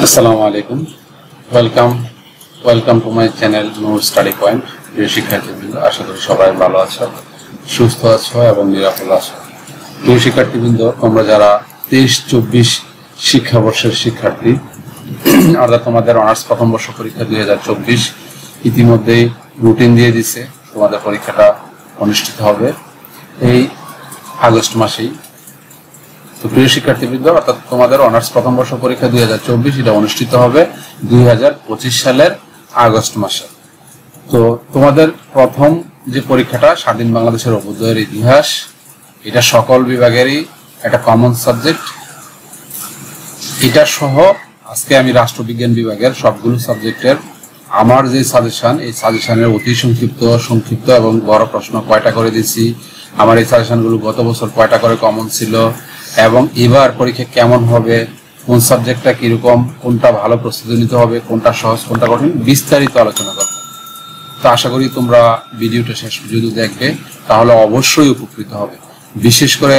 আসসালামু আলাইকুম। Welcome to my channel Noor study point. প্রিয় শিক্ষার্থীবৃন্দ, আশা করি সবাই ভালো আছো, সুস্থ আছো এবং নিরাপদ আছো। প্রিয় শিক্ষার্থীবৃন্দ, তোমরা যারা 23-24 শিক্ষাবর্ষের শিক্ষার্থী, অর্থাৎ তোমাদের অনার্স প্রথম বর্ষ পরীক্ষা 2024 ইতিমধ্যেই রুটিন দিয়ে দিছে। তোমাদের পরীক্ষাটা অনুষ্ঠিত হবে এই আগস্ট মাসেই। তো প্রিয় শিক্ষার্থীবৃন্দ, অর্থাৎ তোমাদের অনার্স প্রথম বর্ষ পরীক্ষা 2024 এটা অনুষ্ঠিত হবে 2025 সালের আগস্ট মাসে। তো তোমাদের প্রথম যে পরীক্ষাটা স্বাধীন বাংলাদেশের অভ্যুদয়ের ইতিহাস, এটা সকল বিভাগেরই একটা কমন সাবজেক্ট। এটা সহ আজকে আমি রাষ্ট্রবিজ্ঞান বিভাগের সবগুলো সাবজেক্টের আমার যে সাজেশন, এই সাজেশনের অতি সংক্ষিপ্ত এবং বড় প্রশ্ন কয়টা করে দিচ্ছি, আমার এই সাজেশনগুলো গত বছর কয়টা করে কমন ছিল এবং এবার পরীক্ষা কেমন হবে, কোন সাবজেক্টটা কিরকম, কোনটা ভালো প্রস্তুতি নিতে হবে, কোনটা সহজ কোনটা কঠিন, বিস্তারিত আলোচনা করব। তো আশা করি তোমরা ভিডিওটা শেষ পর্যন্ত দেখবে, তাহলে অবশ্যই উপকৃত হবে, বিশেষ করে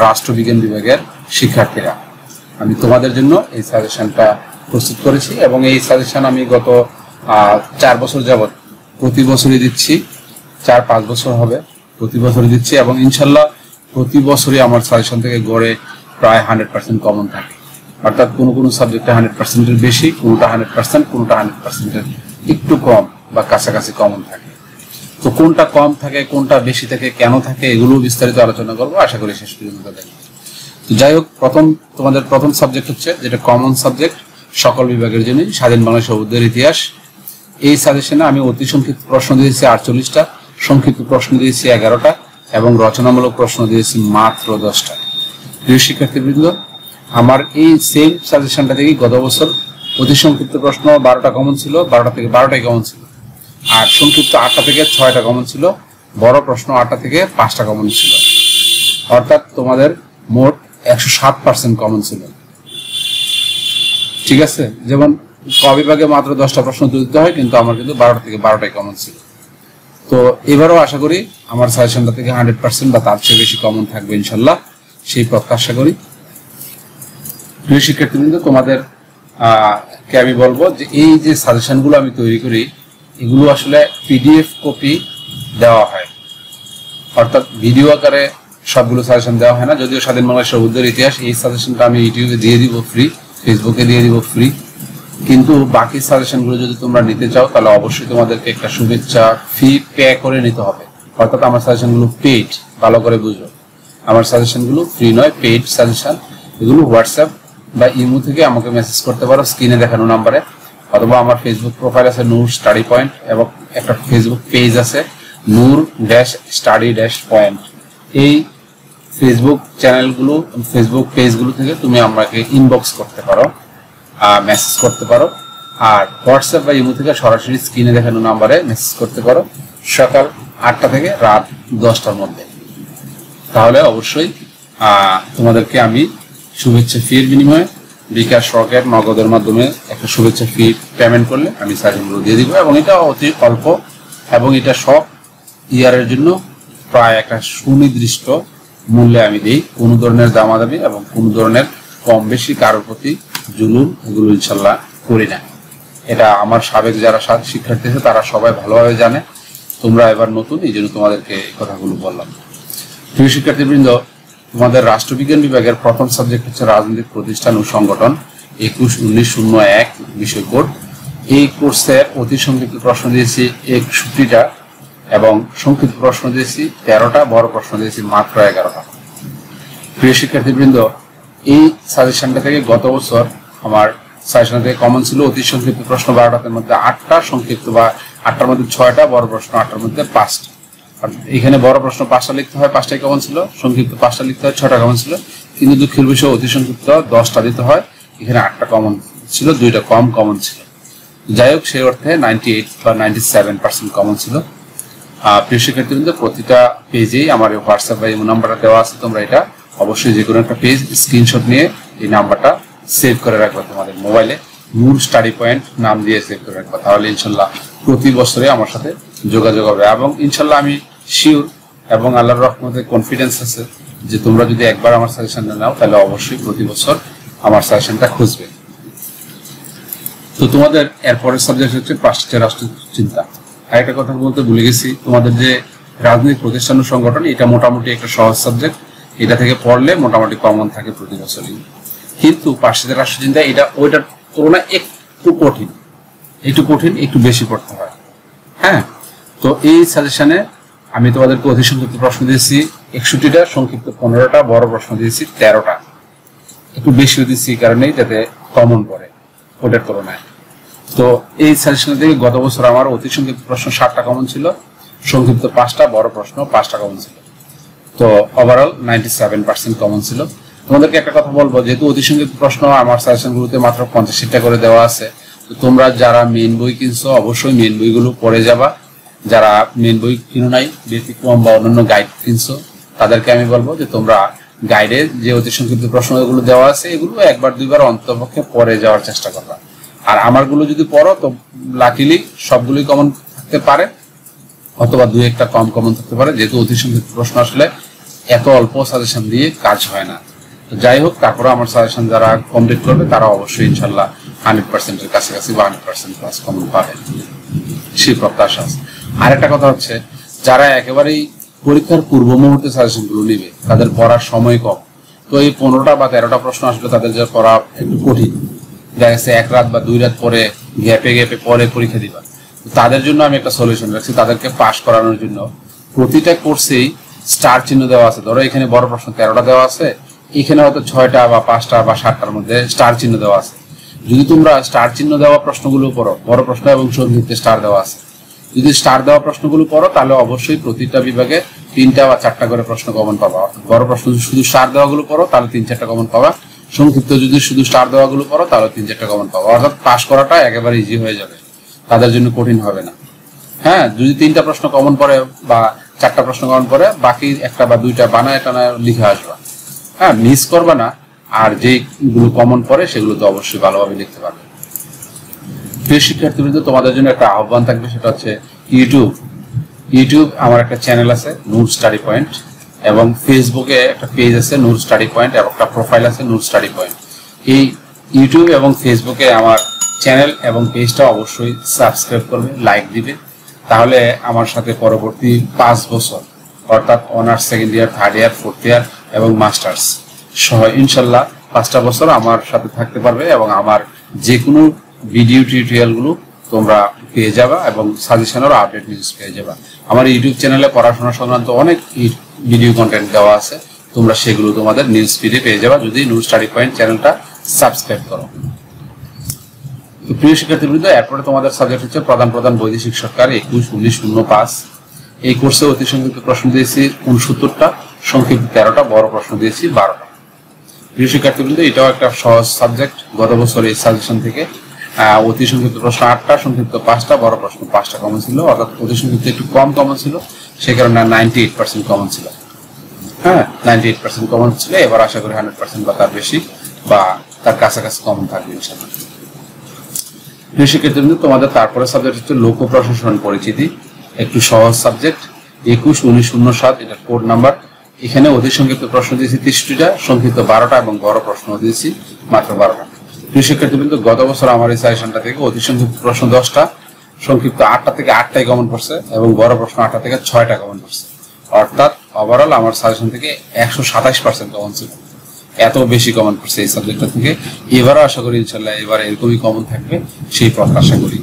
রাষ্ট্রবিজ্ঞান বিভাগের শিক্ষার্থীরা। আমি তোমাদের জন্য এই সাজেশনটা প্রস্তুত করেছি এবং এই সাজেশন আমি গত 4 বছর যাবৎ প্রতি বছরই দিচ্ছি। 4-5 বছর হবে প্রতি বছরই দিচ্ছি এবং ইনশাল্লাহ প্রতি বছরই আমার সাজেশন থেকে গড়ে প্রায় 100% কমন থাকে। অর্থাৎ কোনো সাবজেক্টে 100%-এর বেশি, কোনোটা 100%, কোনোটা 100%-এর একটু কম বা কাছাকাছি কমন থাকে। তো কোনটা কম থাকে, কোনটা বেশি থাকে, কেন থাকে, এগুলো বিস্তারিত আলোচনা করবো, আশা করি শেষ পর্যন্ত দেখবো। তো যাই হোক, তোমাদের প্রথম সাবজেক্ট হচ্ছে যেটা কমন সাবজেক্ট সকল বিভাগের জন্য, স্বাধীন বাংলাদেশ অভ্যুদয়ের ইতিহাস। এই সাজেশনে আমি অতি সংক্ষিপ্ত প্রশ্ন দিয়েছি 48টা, সংক্ষিপ্ত প্রশ্ন দিয়েছি 11টা এবং রচনামূলক প্রশ্ন দিয়েছি মাত্র 10টা। প্রিয় শিক্ষার্থীবৃন্দ, আমার এই সেম সাজেশনটা থেকে গত বছর অতি সংক্ষিপ্ত প্রশ্ন 12টা কমন ছিল, 12টা থেকে 12টাই কমন ছিল, আর সংক্ষিপ্ত 8টা থেকে 6টা কমন ছিল, বড় প্রশ্ন 8টা থেকে 5টা কমন ছিল। অর্থাৎ তোমাদের মোট 107% কমন ছিল। ঠিক আছে, যেমন ক বিভাগে মাত্র 10টা প্রশ্ন দিতে হয়, কিন্তু আমার কিন্তু 12টা থেকে 12টাই কমন ছিল। তো এবারও আশা করি আমার সাজেশনটা থেকে 100% বা তার চেয়ে বেশি কমন থাকবে ইনশাল্লাহ, সেই প্রত্যাশা করি। প্রিয় শিক্ষার্থীবৃন্দ, তোমাদের কে আমি বলবো যে এই যে সাজেশনগুলো আমি তৈরি করি, এগুলো আসলে PDF কপি দেওয়া হয়, অর্থাৎ ভিডিও আকারে সবগুলো সাজেশন দেওয়া হয় না। যদিও স্বাধীন বাংলাদেশের অভ্যুদয়ের ইতিহাস এই সাজেশনটা আমি ইউটিউবে দিয়ে দিব ফ্রি, ফেসবুকে দিয়ে দিব ফ্রি, কিন্তু বাকি সাজেশনগুলো যদি তোমরা নিতে চাও তাহলে অবশ্যই তোমাদেরকে একটা শুভেচ্ছা ফি পে করে নিতে হবে। অর্থাৎ আমার সাজেশনগুলো পেইড, ভালো করে বুঝো, আমার সাজেশনগুলো ফ্রি নয়, পেইড সাজেশন। এগুলো হোয়াটসঅ্যাপ বা ইমো থেকে আমাকে মেসেজ করতে পারো স্ক্রিনে দেখানো নাম্বারে, অথবা আমার ফেসবুক প্রোফাইল আছে নূর স্টাডি পয়েন্ট এবং একটা ফেসবুক পেজ আছে নূর-স্টাডি-পয়েন্ট। এই ফেসবুক চ্যানেলগুলো, ফেসবুক পেজগুলো থেকে তুমি আমাকে ইনবক্স করতে পারো, মেসেজ করতে পারো। আর হোয়াটসঅ্যাপ বা ইমো থেকে সরাসরি স্ক্রিনে দেখানো নাম্বারে মেসেজ করতে পারো সকাল 8টা থেকে রাত 10টার মধ্যে। তাহলে অবশ্যই তোমাদেরকে আমি শুভেচ্ছা ফির বিনিময়ে বিকাশ, রকেট, নগদের মাধ্যমে একটা শুভেচ্ছা ফি পেমেন্ট করলে আমি সাজেশনগুলো দিয়ে দিব এবং এটা অতি অল্প এবং এটা সব ইয়ারের জন্য প্রায় একটা সুনির্দিষ্ট মূল্যে আমি দিই। কোনো ধরনের দামাদামি এবং কোনো ধরনের কম বেশি কারোর প্রতি জুলুম এগুলো ইনশাল্লাহ করি না। এটা আমার সাবেক যারা শিক্ষার্থী আছে তারা সবাই ভালোভাবে জানে, তোমরা এবার নতুন, এই জন্য তোমাদেরকে এই কথাগুলো বললাম। প্রিয় শিক্ষার্থীবৃন্দ, তোমাদের রাষ্ট্রবিজ্ঞান বিভাগের প্রথম সাবজেক্ট হচ্ছে রাজনৈতিক প্রতিষ্ঠান ও সংগঠন, 21-19-01 বিষয় কোড। এই কোর্সের অতি সংক্ষিপ্ত প্রশ্ন দিয়েছি 61টা এবং সংক্ষিপ্ত প্রশ্ন দিয়েছি 13টা, বড় প্রশ্ন দিয়েছি মাত্র 11টা। প্রিয় শিক্ষার্থীবৃন্দ, এই সাজেশনটা থেকে গত বছর আমার সাজেশন থেকে কমন ছিল অতি সংক্ষিপ্ত প্রশ্ন 12টার মধ্যে 8টা, সংক্ষিপ্ত বা 8টার মধ্যে 6টা, বড় প্রশ্ন 8টার মধ্যে 5টা। এখানে বড় প্রশ্ন 5টা লিখতে হয়, 5টাই কমন ছিল, সংক্ষিপ্ত 5টা লিখতে হয়, 6টা কমন ছিল, কিন্তু দুঃখের বিষয় অতি সংক্ষিপ্ত 10টা দিতে হয়, এখানে 8টা কমন ছিল, 2টা কম কমন ছিল। যাই হোক, সেই অর্থে 98 বা 97% কমন ছিল। প্রিয় শিক্ষার্থীবৃন্দ, প্রতিটা পেজেই আমার হোয়াটসঅ্যাপ বা ইমো নাম্বারটা দেওয়া আছে, তোমরা এটা অবশ্যই যে কোনো একটা পেজ স্ক্রিনশট নিয়ে এই নাম্বারটা সেভ করে রাখবে তোমাদের মোবাইলে, নূর স্টাডি পয়েন্ট নাম দিয়ে সেভ করে রাখবে। তাহলে ইনশাল্লাহ প্রতি বছরে আমার সাথে যোগাযোগ হবে এবং ইনশাল্লাহ আমি শিওর এবং আল্লাহর রহমতে কনফিডেন্স আছে যে তোমরা যদি একবার আমার সাজেশনটা নাও তাহলে অবশ্যই প্রতি বছর আমার সাজেশনটা খুঁজবে। তো তোমাদের এরপরের সাবজেক্ট হচ্ছে পাশ্চাত্য রাষ্ট্র চিন্তা। আর একটা কথা বলতে ভুলে গেছি, তোমাদের যে রাজনৈতিক প্রতিষ্ঠান ও সংগঠন, এটা মোটামুটি একটা সহজ সাবজেক্ট, এটা থেকে পড়লে মোটামুটি কমন থাকে প্রতি বছরই। কিন্তু পাশ্চাত্য রাষ্ট্র চিন্তা এটা ওইটার তুলনায় একটু কঠিন, একটু বেশি পড়তে হয়। হ্যাঁ, তো এই সাজেশনে আমি তোমাদেরকে অতি সংক্ষিপ্ত প্রশ্ন দিয়েছি 61টা, সংক্ষিপ্ত 15টা, বড় প্রশ্ন দিয়েছি 13টা। একটু বেশি দিয়েছি এই কারণেই যাতে কমন পড়ে ওটার তুলনায়। তো এই সাজেশন থেকে গত বছর আমার অতি সংক্ষিপ্ত প্রশ্ন 7টা কমন ছিল, সংক্ষিপ্ত 5টা, বড় প্রশ্ন 5টা কমন ছিল। তো ওভারঅল 97% কমন ছিল। তোমাদেরকে একটা কথা বলবো, যেহেতু অতি সংক্ষিপ্ত প্রশ্ন আমার সাজেশনগুলোতে মাত্র 50টা করে দেওয়া আছে, তো তোমরা যারা মেইন বই কিনছো অবশ্যই মেইন বইগুলো পড়ে যাবা। যারা মেইন বই কিনো নাই, ব্যতিক্রম বা অন্যান্য গাইড কিনছো, তাদেরকে আমি বলবো যে তোমরা গাইডে যে অতি সংক্ষিপ্ত প্রশ্নগুলো দেওয়া আছে এগুলো একবার দুইবার অন্তপক্ষে পড়ে যাওয়ার চেষ্টা করবা। আর আমারগুলো যদি পড়ো তো লাকিলি সবগুলোই কমন থাকতে পারে, অথবা দুই একটা কম কমন থাকতে পারে, যেহেতু অতি সংক্ষিপ্ত প্রশ্ন আসলে এত অল্প সাজেশন দিয়ে কাজ হয় না। তো যাই হোক, তারপরে আমার সাজেশন যারা কমপ্লিট করবে তারা অবশ্যই ইনশাল্লাহ 100%-এর কাছাকাছি বা 100% প্লাস কমন পাবে, সেই প্রত্যাশা আছে। আর একটা কথা হচ্ছে, যারা একেবারেই পরীক্ষার পূর্ব মুহূর্তে সাজেশন গুলো নিবে তাদের পড়ার সময় কম, তো এই 15টা বা 13টা প্রশ্ন আসলে তাদের যে পড়া একটু কঠিন, দেখা গেছে 1 রাত বা 2 রাত পরে গ্যাপে পরে পরীক্ষা দিবা। তাদের জন্য আমি একটা সলিউশন রাখছি, তাদেরকে পাস করানোর জন্য প্রতিটা কোর্সেই স্টার চিহ্ন দেওয়া আছে। ধরো এখানে বড় প্রশ্ন 13টা দেওয়া আছে, এখানে হয়তো 6টা বা 5টা বা 7টার মধ্যে স্টার চিহ্ন দেওয়া আছে। যদি তোমরা স্টার চিহ্ন দেওয়া প্রশ্নগুলো পড়ো, বড় প্রশ্ন এবং সংক্ষিপ্তে স্টার দেওয়া আছে, যদি স্টার দেওয়া প্রশ্নগুলো পড়ো তাহলে অবশ্যই প্রতিটা বিভাগে 3টা বা 4টা করে প্রশ্ন কমন পাবা। বড় প্রশ্ন শুধু স্টার দেওয়াগুলো পড়ো তাহলে 3-4টা কমন পাবা, সংক্ষিপ্ত যদি শুধু স্টার দেওয়াগুলো পড়ো তাহলে 3-4টা কমন পাবা। অর্থাৎ পাস করাটা একেবারে ইজি হয়ে যাবে, তাদের জন্য কঠিন হবে না। হ্যাঁ, যদি 3টা প্রশ্ন কমন পড়ে বা 4টা প্রশ্ন কমন পড়ে, বাকি 1টা বা 2টা বানায় টানায় লিখে আসবা। হ্যাঁ, মিস করবা না। আর যেগুলো কমন পড়ে সেগুলো তো অবশ্যই ভালোভাবে লিখতে পারবে। প্রিয় শিক্ষার্থীবৃন্দ, তোমাদের জন্য একটা আহ্বান থাকবে, সেটা হচ্ছে ইউটিউব আমার একটা চ্যানেল আছে নূর স্টাডি পয়েন্ট, এবং ফেসবুকে একটা পেজ আছে নূর স্টাডি পয়েন্ট, এবং একটা প্রোফাইল আছে নূর স্টাডি পয়েন্ট। এই ইউটিউব এবং ফেসবুকে আমার চ্যানেল এবং পেজটা অবশ্যই সাবস্ক্রাইব করবে, লাইক দিবে। তাহলে আমার সাথে পরবর্তী 5 বছর অর্থাৎ honours, second year, third year, fourth year এবং মাস্টার্স সহ ইনশাল্লাহ 5টা বছর আমার সাথে থাকতে পারবে, এবং আমার যে কোনো ভিডিও টিউটোরিয়ালগুলো তোমরা পেয়ে যাবা এবং সাজেশনেরও আপডেট নিউজ পেয়ে যাবা। আমার ইউটিউব চ্যানেলে পড়াশোনা সংক্রান্ত অনেক ভিডিও কন্টেন্ট দেওয়া আছে, তোমরা সেগুলো তোমাদের নিউজ ফিডে পেয়ে যাবা যদি নূর স্টাডি পয়েন্ট চ্যানেলটা সাবস্ক্রাইব করো। তো প্রিয় শিক্ষার্থীবৃন্দ, এরপরে তোমাদের সাবজেক্ট হচ্ছে প্রধান বৈদেশিক সরকার 21-19-05। এই কোর্সে অতি সংক্ষিপ্ত প্রশ্ন দিয়েছি 69টা, সংক্ষিপ্ত 13টা, বড় প্রশ্ন দিয়েছি 12টা। প্রিয় শিক্ষার্থীবৃন্দ, এটাও একটা সহজ সাবজেক্ট। গত বছর এই সাজেশন থেকে অতি সংক্ষিপ্ত প্রশ্ন 8টা, সংক্ষিপ্ত 5টা, বড় প্রশ্ন 5টা কমন ছিল। অর্থাৎ অতি সংক্ষিপ্ত একটু কম কমন ছিল, সেই কারণে 98% কমন ছিল। হ্যাঁ, 98% কমন ছিল। এবার আশা করি 100% বা তার বেশি বা তার কাছাকাছি কমন থাকবে ইনশাআল্লাহ। প্রিয় শিক্ষার্থীবৃন্দ, তোমাদের তারপরে সাবজেক্ট হচ্ছে লোক প্রশাসন পরিচিতি, একটু সহজ সাবজেক্ট। 21-19-07 এটা কোড নাম্বার। এখানে অতি সংক্ষিপ্ত প্রশ্ন দিয়েছি 30টা, সংক্ষিপ্ত 12টা এবং বড় প্রশ্ন দিয়েছি মাত্র 12টা। প্রিয় শিক্ষার্থীবৃন্দ, গত বছর আমার এই সাজেশনটা থেকে অতি সংক্ষিপ্ত প্রশ্ন 10টা, সংক্ষিপ্ত 8টা থেকে 8টাই কমন পড়ছে এবং বড় প্রশ্ন 8টা থেকে 6টা কমন পড়ছে। অর্থাৎ ওভারঅল আমার সাজেশন থেকে 127% কমন ছিল। এত বেশি কমন পড়ছে এই সাবজেক্টটা থেকে। এবারও আশা করি ইনশাল্লাহ এবার এরকমই কমন থাকবে, সেই প্রত্যাশা করি।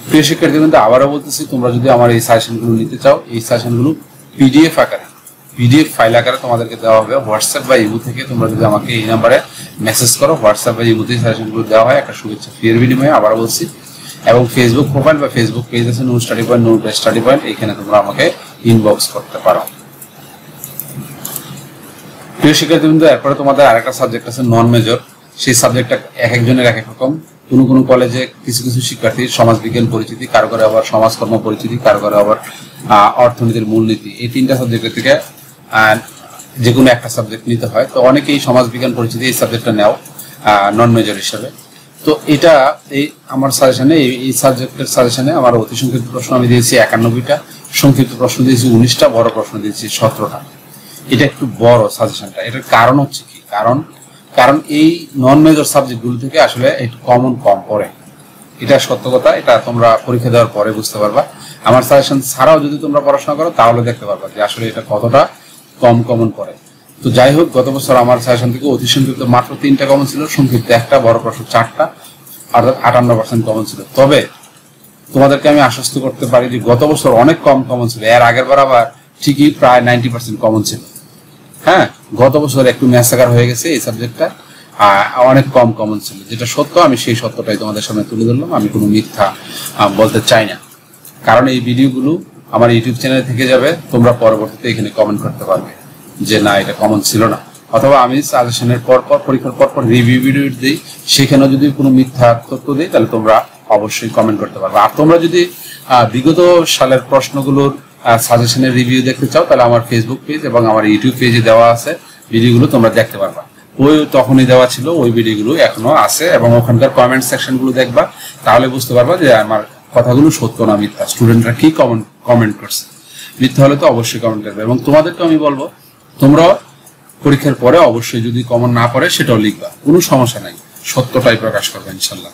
প্রিয় শিক্ষার্থীবৃন্দ, আবারও বলতেছি, তোমরা যদি আমার এই সাজেশনগুলো নিতে চাও, এই সাজেশনগুলো পিডিএফ ফাইল আকারে তোমাদেরকে দেওয়া হবে হোয়াটসঅ্যাপ বা ইমো থেকে। তোমরা যদি আমাকে এই নাম্বারে মেসেজ করো, হোয়াটসঅ্যাপ বা ইমোতে সাজেশনগুলো দেওয়া হয় একটা শুভেচ্ছা ফিয়ের বিনিময়ে, আবারও বলছি। এবং ফেসবুক প্রোফাইল বা ফেসবুক পেজ আছে নূর স্টাডি পয়েন্ট, নূর স্টাডি পয়েন্ট, এখানে তোমরা আমাকে ইনবক্স করতে পারো। প্রিয় শিক্ষার্থীবৃন্দ, এরপরে তোমাদের আরেকটা সাবজেক্ট আছে নন মেজর। সেই সাবজেক্টটা এক একজনের এক এক রকম। কোনো কলেজে কিছু শিক্ষার্থী সমাজবিজ্ঞান পরিচিতি, কারো করে আবার সমাজকর্ম পরিচিতি, কারো করে আবার অর্থনীতির মূলনীতি। এই 3টা সাবজেক্টের থেকে যে কোনো একটা সাবজেক্ট নিতে হয়। তো অনেকেই সমাজবিজ্ঞান পরিচিতি এই সাবজেক্টটা নেও নন মেজর হিসাবে। তো এটা এই আমার সাজেশনে, এই সাবজেক্টের সাজেশনে আমার অতি সংক্ষিপ্ত প্রশ্ন আমি দিয়েছি 91টা, সংক্ষিপ্ত প্রশ্ন দিয়েছি 19টা, বড় প্রশ্ন দিয়েছি 17টা। এটা একটু বড় সাজেশনটা। এটার কারণ হচ্ছে কি? কারণ কারণ এই নন মেজর সাবজেক্টগুলো থেকে আসলে একটু কমন কম পড়ে। এটা সত্য কথা, এটা তোমরা পরীক্ষা দেওয়ার পরে বুঝতে পারবা। আমার সাজেশন ছাড়াও যদি তোমরা পড়াশোনা করো তাহলে দেখতে পারবা যে আসলে এটা কতটা কম কমন পড়ে। তো যাই হোক, গত বছর আমার সাজেশন থেকে অতি সংক্ষিপ্ত মাত্র 3টা কমন ছিল, সংক্ষিপ্ত 1টা, বড় প্রশ্ন 4টা, অর্থাৎ 58% কমন ছিল। তবে তোমাদেরকে আমি আশ্বস্ত করতে পারি যে গত বছর অনেক কম কমন ছিল, এর আগের বার আবার ঠিকই প্রায় 90% কমন ছিল। হ্যাঁ, গত বছর একটু ম্যাসাকার হয়ে গেছে এই সাবজেক্টটা, অনেক কম কমন ছিল, যেটা সত্য আমি সেই সত্যটাই তোমাদের সামনে তুলে ধরলাম। আমি কোনো মিথ্যা বলতে চাই না, কারণ এই ভিডিওগুলো আমার ইউটিউব চ্যানেলে থেকে যাবে, তোমরা পরবর্তীতে এখানে কমেন্ট করতে পারবে যে না এটা কমন ছিল না, অথবা আমি সাজেশনের পর পরীক্ষার পর রিভিউ ভিডিও দিই, সেখানেও যদি কোনো মিথ্যা তথ্য দিই তাহলে তোমরা অবশ্যই কমেন্ট করতে পারবে। আর তোমরা যদি বিগত সালের প্রশ্নগুলোর সাজেশনের রিভিউ দেখতে চাও তাহলে আমার ফেসবুক পেজ এবং আমার ইউটিউব পেজে দেওয়া আছে, ভিডিওগুলো তোমরা দেখতে পারবা। ওই তখনই দেওয়া ছিল, ওই ভিডিওগুলো এখনো আছে, এবং ওখানকার কমেন্ট সেকশনগুলো দেখবা, তাহলে বুঝতে পারবা যে আমার কথাগুলো সত্য না মিথ্যা, স্টুডেন্টরা কি কমেন্ট করছে। মিথ্যা হলে তো অবশ্যই কমেন্ট করবে, এবং তোমাদেরকে আমি বলবো তোমরা পরীক্ষার পরে অবশ্যই যদি কমন না পড়ে সেটাও লিখবা, কোনো সমস্যা নাই, সত্যটাই প্রকাশ করবে ইনশাল্লাহ।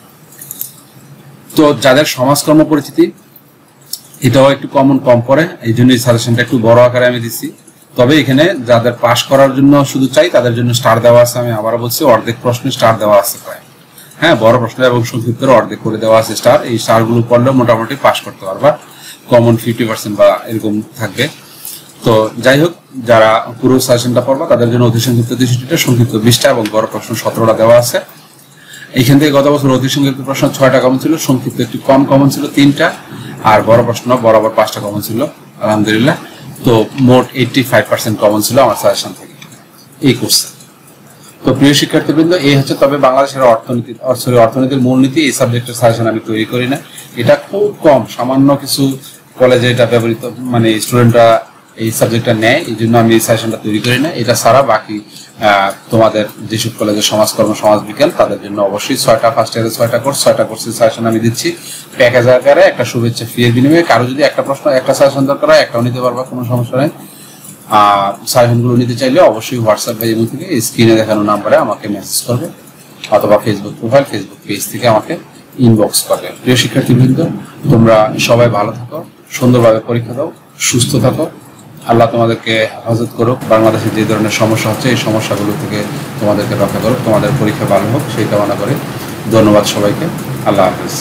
তো যাদের সমাজকর্ম পরিচিতি এটাও একটু কমন কম পড়ে, এই জন্য এই সাজেশনটা একটু বড় আকারে আমি দিচ্ছি। তবে এখানে যাদের পাস করার জন্য শুধু চাই তাদের জন্য স্টার দেওয়া আছে, আমি আবারও বলছি অর্ধেক প্রশ্নে স্টার দেওয়া আছে প্রায়। হ্যাঁ, বড় প্রশ্ন এবং সংক্ষিপ্তের অর্ধেক করে দেওয়া আছে স্টার। এই স্টারগুলো পড়লে মোটামুটি পাস করতে পারবা, কমন 50% বা এরকম থাকবে। তো যাই হোক, যারা পুরো সাজেশনটা পড়বা তাদের জন্য অতি সংক্ষিপ্ত 63টা, সংক্ষিপ্ত 20টা এবং বড় প্রশ্ন 17টা দেওয়া আছে। এইখান থেকে গত বছর অতি সংক্ষিপ্ত প্রশ্ন 6টা কমন ছিল, সংক্ষিপ্ত একটু কম কমন ছিল 3টা, আর বড় প্রশ্ন বরাবর 5টা কমন ছিল আলহামদুলিল্লাহ। তো মোট 85% কমন ছিল আমার সাজেশন থেকে এই কোর্সে। তো প্রিয় শিক্ষার্থীবৃন্দ, এই হচ্ছে তবে বাংলাদেশের অর্থনীতির মূলনীতি, এই সাবজেক্টের সাজেশন আমি তৈরি করি না। এটা খুব কম, সামান্য কিছু কলেজে এটা ব্যবহৃত, মানে স্টুডেন্টরা এই সাবজেক্টটা নেয়, এই জন্য আমি এই সাজেশনটা তৈরি করি না। এটা ছাড়া বাকি তোমাদের যেসব কলেজের সমাজকর্ম, সমাজ বিজ্ঞান, তাদের জন্য অবশ্যই 6টা, ফার্স্ট ইয়ারে 6টা কোর্স, 6টা কোর্সের সাজেশন আমি দিচ্ছি প্যাকেজ আকারে, একটা শুভেচ্ছা ফি এর বিনিময়ে। কারো যদি একটা প্রশ্ন, একটা সাজেশন দরকার হয়, একটাও নিতে পারবা, কোনো সমস্যা নেই। সাজেশনগুলো নিতে চাইলে অবশ্যই হোয়াটসঅ্যাপ বা ইমেল থেকে স্ক্রিনে দেখানো নাম্বারে আমাকে মেসেজ করবে, অথবা ফেসবুক পেজ থেকে আমাকে ইনবক্স করবে। প্রিয় শিক্ষার্থীবৃন্দ, তোমরা সবাই ভালো থাকো, সুন্দরভাবে পরীক্ষা দাও, সুস্থ থাকো। আল্লাহ তোমাদেরকে হেফাজত করুক, বাংলাদেশে যে ধরনের সমস্যা হচ্ছে এই সমস্যাগুলো থেকে তোমাদেরকে রক্ষা করুক, তোমাদের পরীক্ষা ভালো হোক সেই কামনা করে ধন্যবাদ সবাইকে। আল্লাহ হাফেজ।